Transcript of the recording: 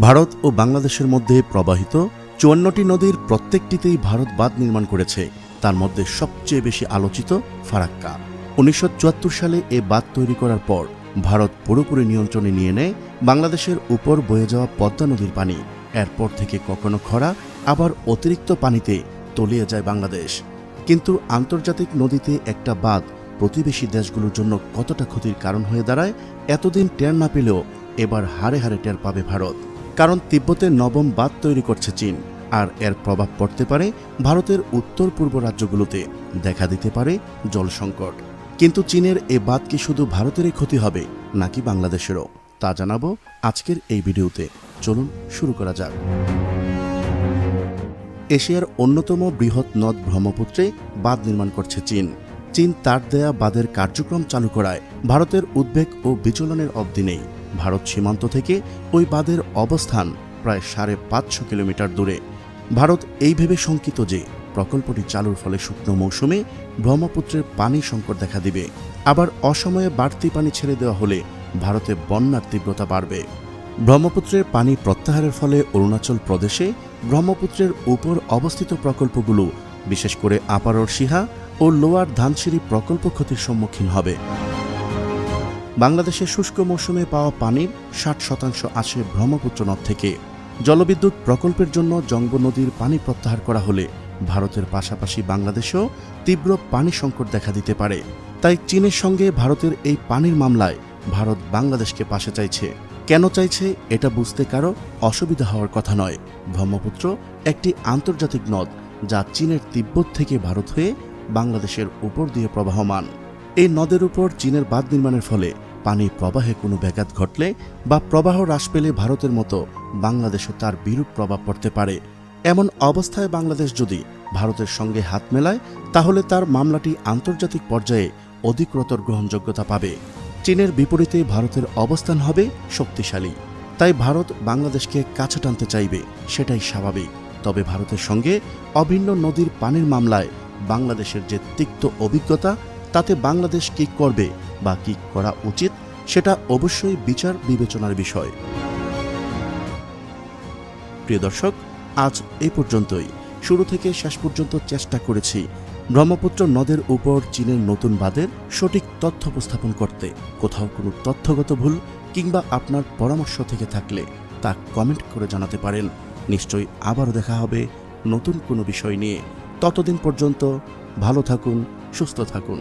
ভারত ও বাংলাদেশের মধ্যে প্রবাহিত ৫৪টি নদীর প্রত্যেকটিতেই ভারত বাঁধ নির্মাণ করেছে। তার মধ্যে সবচেয়ে বেশি আলোচিত ফারাক্কা। ১৯৭৪ সালে এ বাঁধ তৈরি করার পর ভারত পুরোপুরি নিয়ন্ত্রণে নিয়ে নেয় বাংলাদেশের উপর বয়ে যাওয়া পদ্মা নদীর পানি। এরপর থেকে কখনো খরা, আবার অতিরিক্ত পানিতে তলিয়ে যায় বাংলাদেশ। কিন্তু আন্তর্জাতিক নদীতে একটা বাঁধ প্রতিবেশী দেশগুলোর জন্য কতটা ক্ষতির কারণ হয়ে দাঁড়ায়, এতদিন টের না পেলেও এবার হাড়ে হাড়ে টের পাবে ভারত। কারণ তিব্বতে নবম বাঁধ তৈরি করছে চীন, আর এর প্রভাব পড়তে পারে ভারতের উত্তর পূর্ব রাজ্যগুলোতে, দেখা দিতে পারে জল সংকট। কিন্তু চীনের এ বাঁধ কি শুধু ভারতেরই ক্ষতি হবে নাকি বাংলাদেশেরও, তা জানাবো আজকের এই ভিডিওতে। চলুন শুরু করা যাক। এশিয়ার অন্যতম বৃহৎ নদ ব্রহ্মপুত্রে বাঁধ নির্মাণ করছে চীন। চীন তার দেয়া বাঁধের কার্যক্রম চালু করায় ভারতের উদ্বেগ ও বিচলনের অবধি নেই। ভারত সীমান্ত থেকে ওই বাঁধের অবস্থান প্রায় ৫৫০ কিলোমিটার দূরে। ভারত এই ভেবে শঙ্কিত যে প্রকল্পটি চালুর ফলে শুকনো মৌসুমে ব্রহ্মপুত্রের পানি সংকট দেখা দিবে, আবার অসময়ে বাড়তি পানি ছেড়ে দেওয়া হলে ভারতে বন্যার তীব্রতা বাড়বে। ব্রহ্মপুত্রের পানি প্রত্যাহারের ফলে অরুণাচল প্রদেশে ব্রহ্মপুত্রের উপর অবস্থিত প্রকল্পগুলো, বিশেষ করে আপার সিহা ও লোয়ার ধানসিঁড়ি প্রকল্প ক্ষতির সম্মুখীন হবে। বাংলাদেশের শুষ্ক মৌসুমে পাওয়া পানির ৬০% আসে ব্রহ্মপুত্র নদ থেকে। জলবিদ্যুৎ প্রকল্পের জন্য জঙ্গ নদীর পানি প্রত্যাহার করা হলে ভারতের পাশাপাশি বাংলাদেশেও তীব্র পানি সংকট দেখা দিতে পারে। তাই চীনের সঙ্গে ভারতের এই পানির মামলায় ভারত বাংলাদেশকে পাশে চাইছে। কেন চাইছে এটা বুঝতে কারো অসুবিধা হওয়ার কথা নয়। ব্রহ্মপুত্র একটি আন্তর্জাতিক নদ, যা চীনের তিব্বত থেকে ভারত হয়ে বাংলাদেশের উপর দিয়ে প্রবাহমান। এই নদের উপর চীনের বাঁধ নির্মাণের ফলে পানি প্রবাহে কোনো ব্যাঘাত ঘটলে বা প্রবাহ হ্রাস পেলে ভারতের মতো বাংলাদেশও তার বিরূপ প্রভাব পড়তে পারে। এমন অবস্থায় বাংলাদেশ যদি ভারতের সঙ্গে হাত মেলায়, তাহলে তার মামলাটি আন্তর্জাতিক পর্যায়ে অধিকতর গ্রহণযোগ্যতা পাবে। চীনের বিপরীতে ভারতের অবস্থান হবে শক্তিশালী। তাই ভারত বাংলাদেশকে কাছে টানতে চাইবে, সেটাই স্বাভাবিক। তবে ভারতের সঙ্গে অভিন্ন নদীর পানির মামলায় বাংলাদেশের যে তিক্ত অভিজ্ঞতা, তাতে বাংলাদেশ কি করবে বা কি করা উচিত, সেটা অবশ্যই বিচার বিবেচনার বিষয়। প্রিয় দর্শক, আজ এই পর্যন্তই। শুরু থেকে শেষ পর্যন্ত চেষ্টা করেছি ব্রহ্মপুত্র নদের উপর চীনের নতুন বাঁধের সঠিক তথ্য উপস্থাপন করতে। কোথাও কোনো তথ্যগত ভুল কিংবা আপনার পরামর্শ থেকে থাকলে তা কমেন্ট করে জানাতে পারেন। নিশ্চয়ই আবারও দেখা হবে নতুন কোনো বিষয় নিয়ে। ততদিন পর্যন্ত ভালো থাকুন, সুস্থ থাকুন।